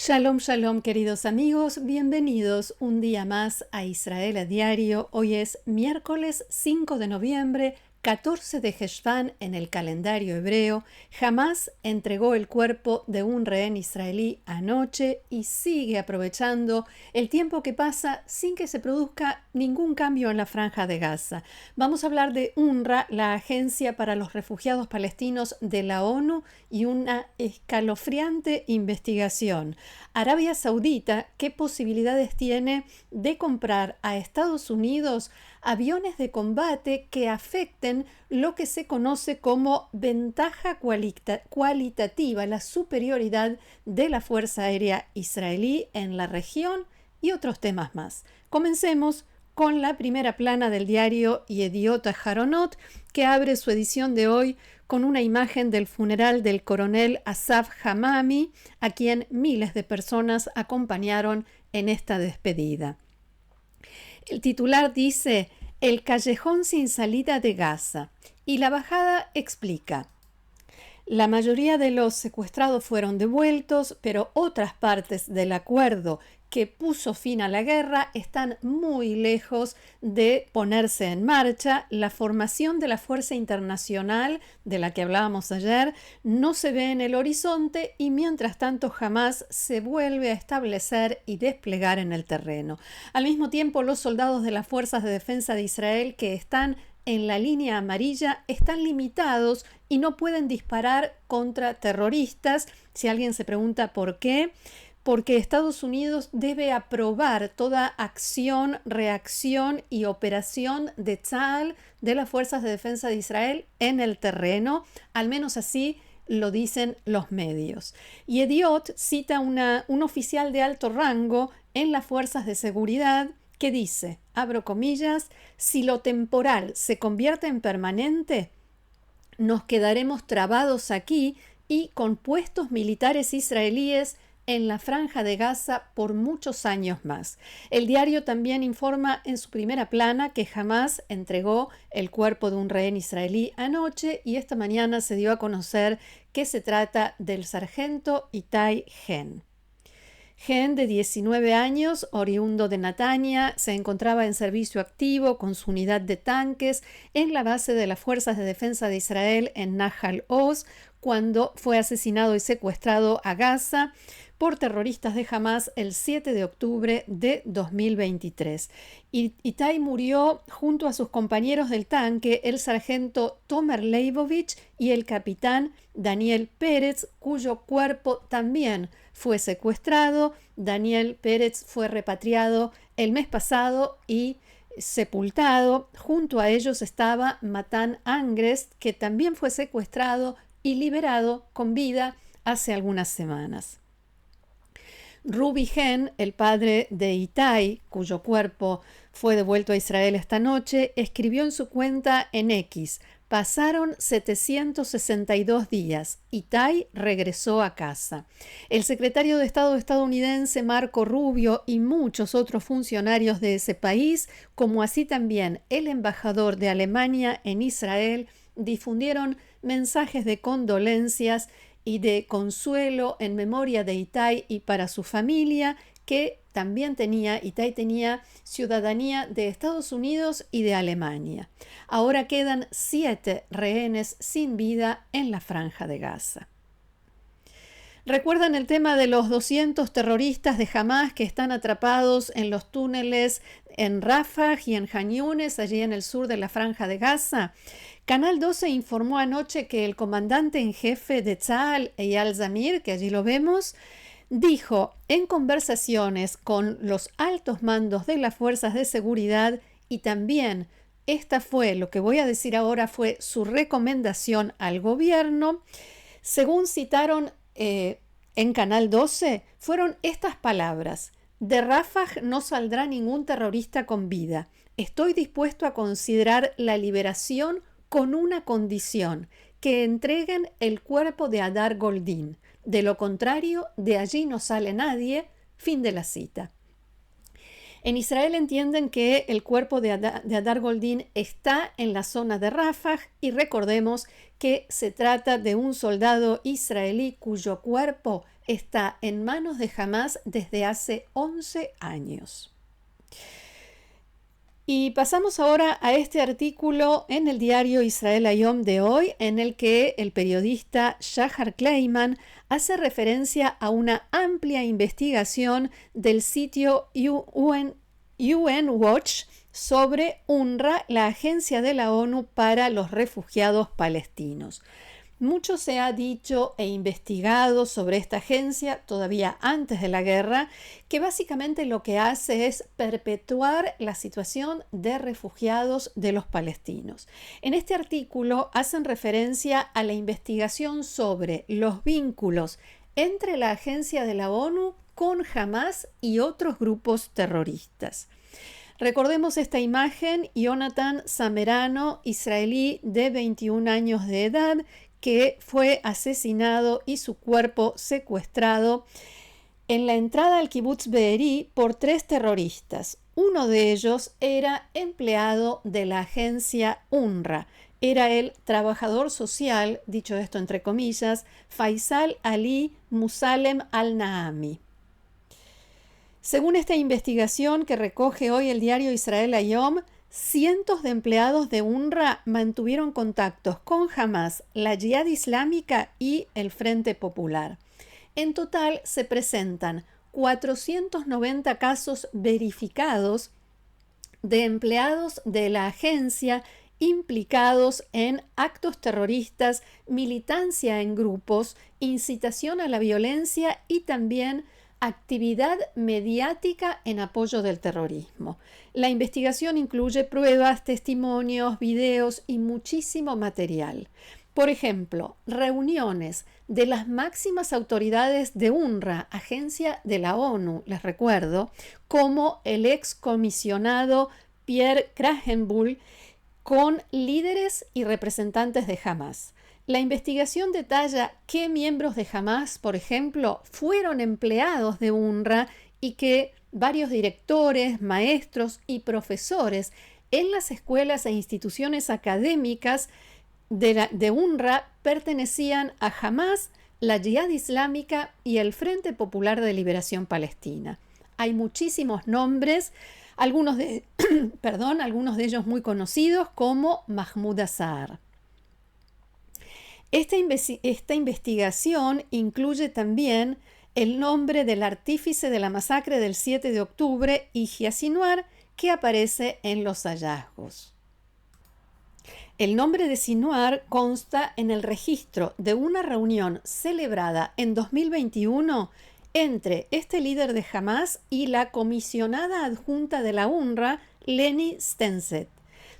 Shalom, shalom, queridos amigos, bienvenidos un día más a Israel a Diario. Hoy es miércoles 5 de noviembre, 14 de Heshvan en el calendario hebreo. Hamás entregó el cuerpo de un rehén israelí anoche y sigue aprovechando el tiempo que pasa sin que se produzca ningún cambio en la franja de Gaza. Vamos a hablar de UNRWA, la Agencia para los Refugiados Palestinos de la ONU, y una escalofriante investigación. Arabia Saudita, ¿qué posibilidades tiene de comprar a Estados Unidos aviones de combate que afecten lo que se conoce como ventaja cualitativa, la superioridad de la Fuerza Aérea israelí en la región y otros temas más? Comencemos con la primera plana del diario Yediot Aharonot, que abre su edición de hoy con una imagen del funeral del coronel Asaf Hamami, a quien miles de personas acompañaron en esta despedida. El titular dice: el callejón sin salida de Gaza, y la bajada explica: la mayoría de los secuestrados fueron devueltos, pero otras partes del acuerdo que puso fin a la guerra están muy lejos de ponerse en marcha. La formación de la Fuerza Internacional, de la que hablábamos ayer, no se ve en el horizonte y mientras tanto Hamás se vuelve a establecer y desplegar en el terreno. Al mismo tiempo, los soldados de las Fuerzas de Defensa de Israel que están en la línea amarilla están limitados y no pueden disparar contra terroristas. Si alguien se pregunta por qué, porque Estados Unidos debe aprobar toda acción, reacción y operación de Tzal, de las Fuerzas de Defensa de Israel, en el terreno, al menos así lo dicen los medios. Y Yediot cita un oficial de alto rango en las fuerzas de seguridad que dice, abro comillas: si lo temporal se convierte en permanente, nos quedaremos trabados aquí y con puestos militares israelíes en la franja de Gaza por muchos años más. El diario también informa en su primera plana que Hamás entregó el cuerpo de un rehén israelí anoche y esta mañana se dio a conocer que se trata del sargento Itai Gen. Gen, de 19 años, oriundo de Netanya, se encontraba en servicio activo con su unidad de tanques en la base de las Fuerzas de Defensa de Israel en Nahal Oz, cuando fue asesinado y secuestrado a Gaza por terroristas de Hamás el 7 de octubre de 2023. Itai murió junto a sus compañeros del tanque, el sargento Tomer Leibovich y el capitán Daniel Pérez, cuyo cuerpo también fue secuestrado. Daniel Pérez fue repatriado el mes pasado y sepultado. Junto a ellos estaba Matan Angrest, que también fue secuestrado y liberado con vida hace algunas semanas. Ruby Gen, el padre de Itai, cuyo cuerpo fue devuelto a Israel esta noche, escribió en su cuenta en X: pasaron 762 días. Itai regresó a casa. El secretario de Estado estadounidense Marco Rubio y muchos otros funcionarios de ese país, como así también el embajador de Alemania en Israel, difundieron mensajes de condolencias y de consuelo en memoria de Itai y para su familia, que también Itai tenía ciudadanía de Estados Unidos y de Alemania. Ahora quedan 7 rehenes sin vida en la franja de Gaza. ¿Recuerdan el tema de los 200 terroristas de Hamás que están atrapados en los túneles en Rafah y en Han Yunes, allí en el sur de la franja de Gaza? Canal 12 informó anoche que el comandante en jefe de Tzal, Eyal Zamir, que allí lo vemos, dijo en conversaciones con los altos mandos de las fuerzas de seguridad, y también esta fue, lo que voy a decir ahora, fue su recomendación al gobierno, según citaron en Canal 12, fueron estas palabras: de Rafah no saldrá ningún terrorista con vida. Estoy dispuesto a considerar la liberación con una condición: que entreguen el cuerpo de Hadar Goldin. De lo contrario, de allí no sale nadie. Fin de la cita. En Israel entienden que el cuerpo de Hadar Goldin está en la zona de Rafah y recordemos que se trata de un soldado israelí cuyo cuerpo está en manos de Hamás desde hace 11 años. Y pasamos ahora a este artículo en el diario Israel Hayom de hoy, en el que el periodista Shahar Kleiman hace referencia a una amplia investigación del sitio UN Watch sobre UNRWA, la agencia de la ONU para los refugiados palestinos. Mucho se ha dicho e investigado sobre esta agencia todavía antes de la guerra, que básicamente lo que hace es perpetuar la situación de refugiados de los palestinos. En este artículo hacen referencia a la investigación sobre los vínculos entre la agencia de la ONU con Hamás y otros grupos terroristas. Recordemos esta imagen: Jonathan Samerano, israelí de 21 años de edad, que fue asesinado y su cuerpo secuestrado en la entrada al kibutz Be'eri por 3 terroristas. Uno de ellos era empleado de la agencia UNRWA. Era el trabajador social, dicho esto entre comillas, Faisal Ali Musalem al-Naami. Según esta investigación que recoge hoy el diario Israel Hayom, cientos de empleados de UNRWA mantuvieron contactos con Hamás, la Yihad Islámica y el Frente Popular. En total se presentan 490 casos verificados de empleados de la agencia implicados en actos terroristas, militancia en grupos, incitación a la violencia y también actividad mediática en apoyo del terrorismo. La investigación incluye pruebas, testimonios, videos y muchísimo material. Por ejemplo, reuniones de las máximas autoridades de UNRWA, agencia de la ONU, les recuerdo, como el ex comisionado Pierre Krahenbuhl, con líderes y representantes de Hamás. La investigación detalla qué miembros de Hamás, por ejemplo, fueron empleados de UNRWA y que varios directores, maestros y profesores en las escuelas e instituciones académicas de UNRWA pertenecían a Hamás, la Yihad Islámica y el Frente Popular de Liberación Palestina. Hay muchísimos nombres, algunos de ellos muy conocidos, como Mahmoud Azar. Esta investigación incluye también el nombre del artífice de la masacre del 7 de octubre, Yihya Sinwar, que aparece en los hallazgos. El nombre de Sinwar consta en el registro de una reunión celebrada en 2021 entre este líder de Hamás y la comisionada adjunta de la UNRWA, Leni Stenseth.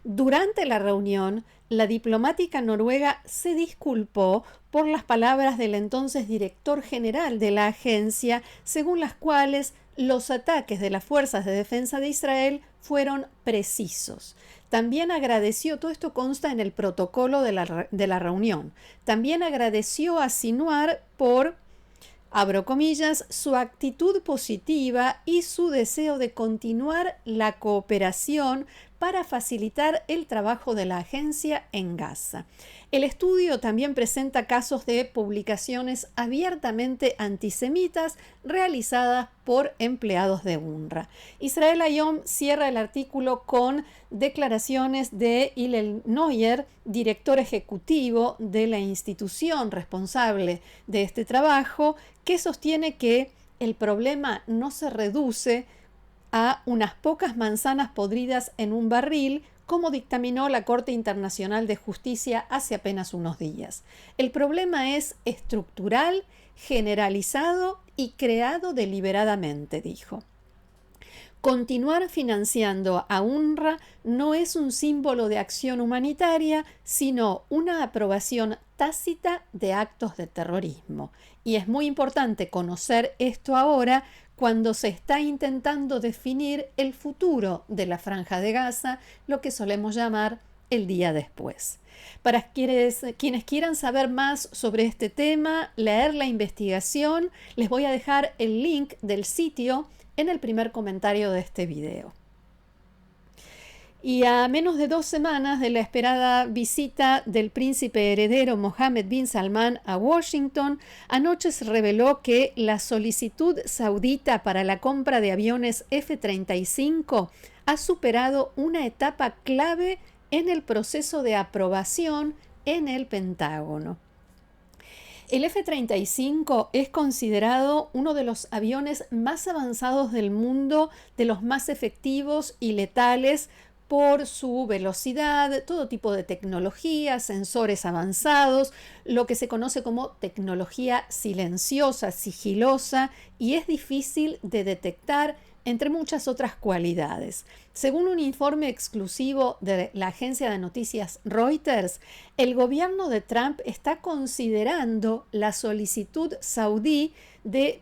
Durante la reunión, la diplomática noruega se disculpó por las palabras del entonces director general de la agencia, según las cuales los ataques de las fuerzas de defensa de Israel fueron precisos. También agradeció, todo esto consta en el protocolo de la reunión, también agradeció a Sinwar por, abro comillas, su actitud positiva y su deseo de continuar la cooperación para facilitar el trabajo de la agencia en Gaza. El estudio también presenta casos de publicaciones abiertamente antisemitas realizadas por empleados de UNRWA. Israel Hayom cierra el artículo con declaraciones de Hillel Neuer, director ejecutivo de la institución responsable de este trabajo, que sostiene que el problema no se reduce a unas pocas manzanas podridas en un barril, como dictaminó la Corte Internacional de Justicia hace apenas unos días. El problema es estructural, generalizado y creado deliberadamente, dijo. Continuar financiando a UNRWA no es un símbolo de acción humanitaria, sino una aprobación tácita de actos de terrorismo. Y es muy importante conocer esto ahora, cuando se está intentando definir el futuro de la Franja de Gaza, lo que solemos llamar el día después. Para quienes quieran saber más sobre este tema, leer la investigación, les voy a dejar el link del sitio en el primer comentario de este video. Y a menos de 2 semanas de la esperada visita del príncipe heredero Mohammed bin Salman a Washington, anoche se reveló que la solicitud saudita para la compra de aviones F-35 ha superado una etapa clave en el proceso de aprobación en el Pentágono. El F-35 es considerado uno de los aviones más avanzados del mundo, de los más efectivos y letales, por su velocidad, todo tipo de tecnología, sensores avanzados, lo que se conoce como tecnología silenciosa, sigilosa, y es difícil de detectar, entre muchas otras cualidades. Según un informe exclusivo de la agencia de noticias Reuters, el gobierno de Trump está considerando la solicitud saudí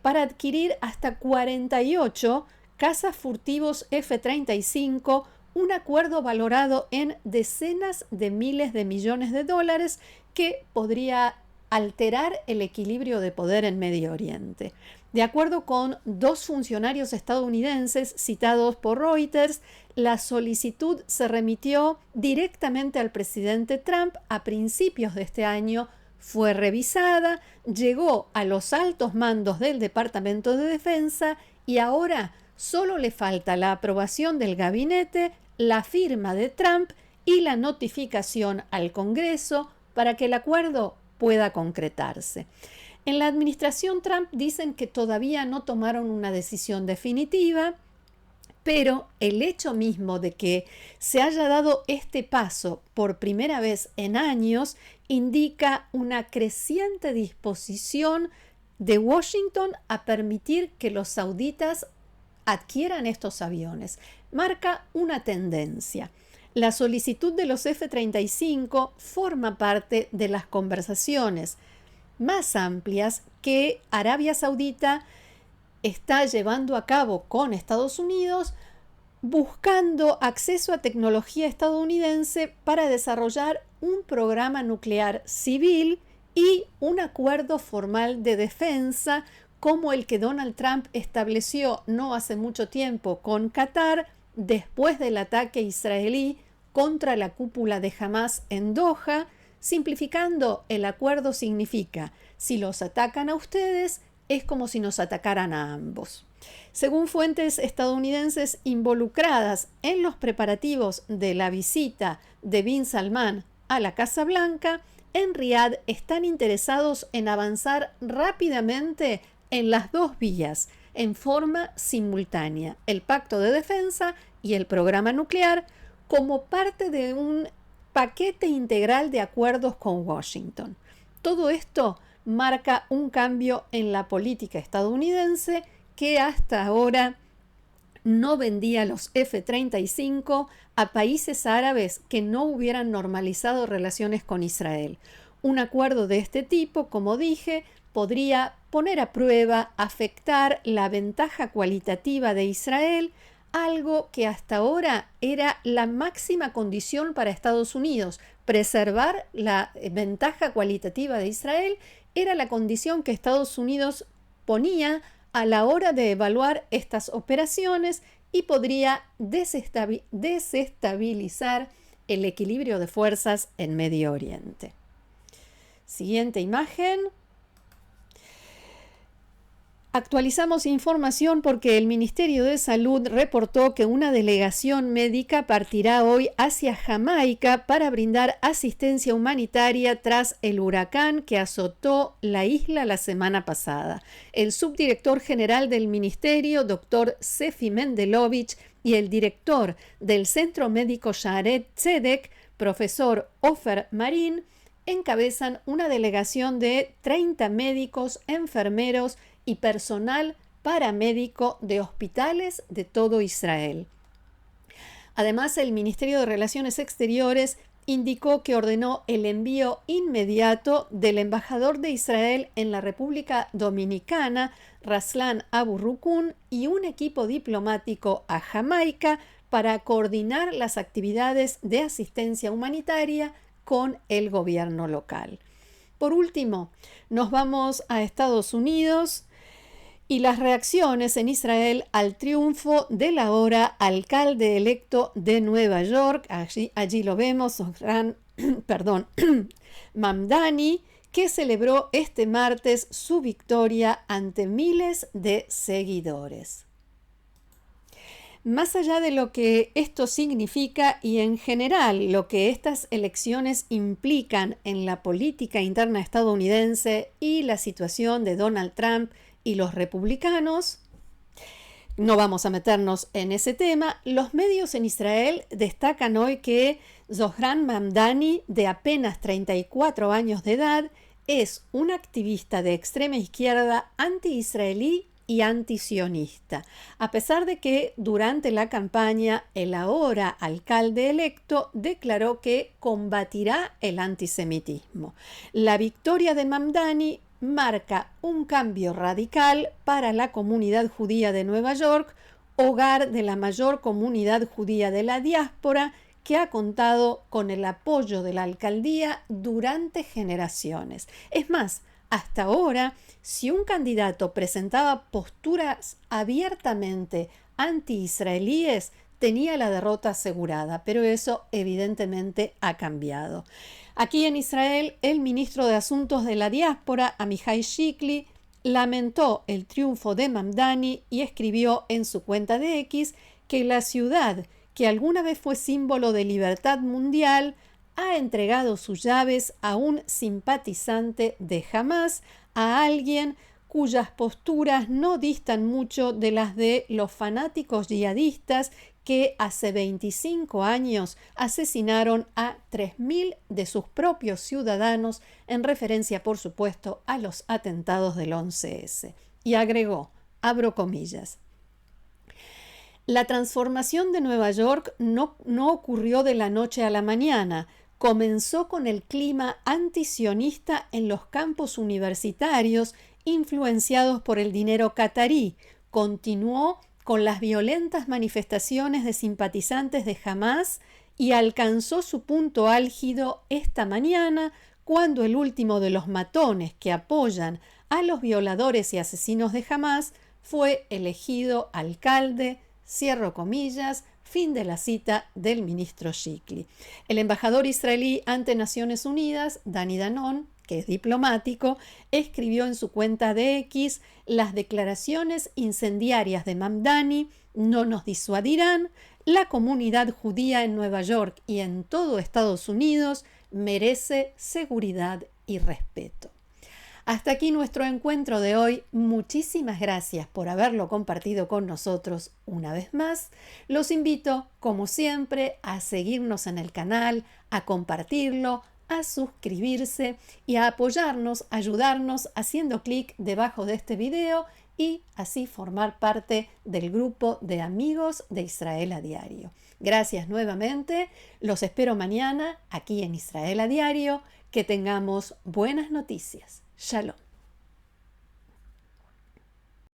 para adquirir hasta 48 cazas furtivos F-35, un acuerdo valorado en decenas de miles de millones de dólares que podría alterar el equilibrio de poder en Medio Oriente. De acuerdo con 2 funcionarios estadounidenses citados por Reuters, la solicitud se remitió directamente al presidente Trump a principios de este año, fue revisada, llegó a los altos mandos del Departamento de Defensa y ahora solo le falta la aprobación del gabinete, la firma de Trump y la notificación al Congreso para que el acuerdo pueda concretarse. En la administración Trump dicen que todavía no tomaron una decisión definitiva, pero el hecho mismo de que se haya dado este paso por primera vez en años indica una creciente disposición de Washington a permitir que los sauditas adquieran estos aviones. Marca una tendencia. La solicitud de los F-35 forma parte de las conversaciones más amplias que Arabia Saudita está llevando a cabo con Estados Unidos, buscando acceso a tecnología estadounidense para desarrollar un programa nuclear civil y un acuerdo formal de defensa como el que Donald Trump estableció no hace mucho tiempo con Qatar después del ataque israelí contra la cúpula de Hamás en Doha. Simplificando, el acuerdo significa: si los atacan a ustedes, es como si nos atacaran a ambos. Según fuentes estadounidenses involucradas en los preparativos de la visita de bin Salman a la Casa Blanca, en Riad están interesados en avanzar rápidamente en las 2 vías, en forma simultánea, el pacto de defensa y el programa nuclear, como parte de un paquete integral de acuerdos con Washington. Todo esto marca un cambio en la política estadounidense que hasta ahora no vendía los F-35 a países árabes que no hubieran normalizado relaciones con Israel. Un acuerdo de este tipo, como dije, podría poner a prueba, afectar la ventaja cualitativa de Israel, algo que hasta ahora era la máxima condición para Estados Unidos. Preservar la ventaja cualitativa de Israel era la condición que Estados Unidos ponía a la hora de evaluar estas operaciones y podría desestabilizar el equilibrio de fuerzas en Medio Oriente. Siguiente imagen. Actualizamos información porque el Ministerio de Salud reportó que una delegación médica partirá hoy hacia Jamaica para brindar asistencia humanitaria tras el huracán que azotó la isla la semana pasada. El subdirector general del ministerio, Dr. Sefi Mendelovich, y el director del Centro Médico Shaare Zedek, profesor Ofer Marin, encabezan una delegación de 30 médicos, enfermeros y personal paramédico de hospitales de todo Israel. Además, el Ministerio de Relaciones Exteriores indicó que ordenó el envío inmediato del embajador de Israel en la República Dominicana, Raslan Abu Rukun, y un equipo diplomático a Jamaica para coordinar las actividades de asistencia humanitaria con el gobierno local. Por último, nos vamos a Estados Unidos y las reacciones en Israel al triunfo del ahora alcalde electo de Nueva York. Allí lo vemos, Zohran Mamdani, que celebró este martes su victoria ante miles de seguidores. Más allá de lo que esto significa y en general lo que estas elecciones implican en la política interna estadounidense y la situación de Donald Trump y los republicanos, no vamos a meternos en ese tema. Los medios en Israel destacan hoy que Zohran Mamdani, de apenas 34 años de edad, es un activista de extrema izquierda anti-israelí y antisionista, a pesar de que durante la campaña el ahora alcalde electo declaró que combatirá el antisemitismo. La victoria de Mamdani marca un cambio radical para la comunidad judía de Nueva York, hogar de la mayor comunidad judía de la diáspora, que ha contado con el apoyo de la alcaldía durante generaciones. Es más, hasta ahora, si un candidato presentaba posturas abiertamente anti-israelíes, tenía la derrota asegurada, pero eso evidentemente ha cambiado. Aquí en Israel, el ministro de Asuntos de la Diáspora, Amihai Shikli, lamentó el triunfo de Mamdani y escribió en su cuenta de X que la ciudad, que alguna vez fue símbolo de libertad mundial, ha entregado sus llaves a un simpatizante de Hamás, a alguien cuyas posturas no distan mucho de las de los fanáticos yihadistas que hace 25 años asesinaron a 3.000 de sus propios ciudadanos, en referencia, por supuesto, a los atentados del 11S. Y agregó, abro comillas, la transformación de Nueva York no ocurrió de la noche a la mañana. Comenzó con el clima antisionista en los campus universitarios influenciados por el dinero catarí. Continuó con las violentas manifestaciones de simpatizantes de Hamás y alcanzó su punto álgido esta mañana cuando el último de los matones que apoyan a los violadores y asesinos de Hamás fue elegido alcalde, cierro comillas, fin de la cita del ministro Shikli. El embajador israelí ante Naciones Unidas, Dani Danon, que es diplomático, escribió en su cuenta de X: las declaraciones incendiarias de Mamdani no nos disuadirán. La comunidad judía en Nueva York y en todo Estados Unidos merece seguridad y respeto. Hasta aquí nuestro encuentro de hoy. Muchísimas gracias por haberlo compartido con nosotros una vez más. Los invito, como siempre, a seguirnos en el canal, a compartirlo, a suscribirse y a apoyarnos, ayudarnos haciendo clic debajo de este video y así formar parte del grupo de amigos de Israel a Diario. Gracias nuevamente. Los espero mañana aquí en Israel a Diario. Que tengamos buenas noticias. Shalom.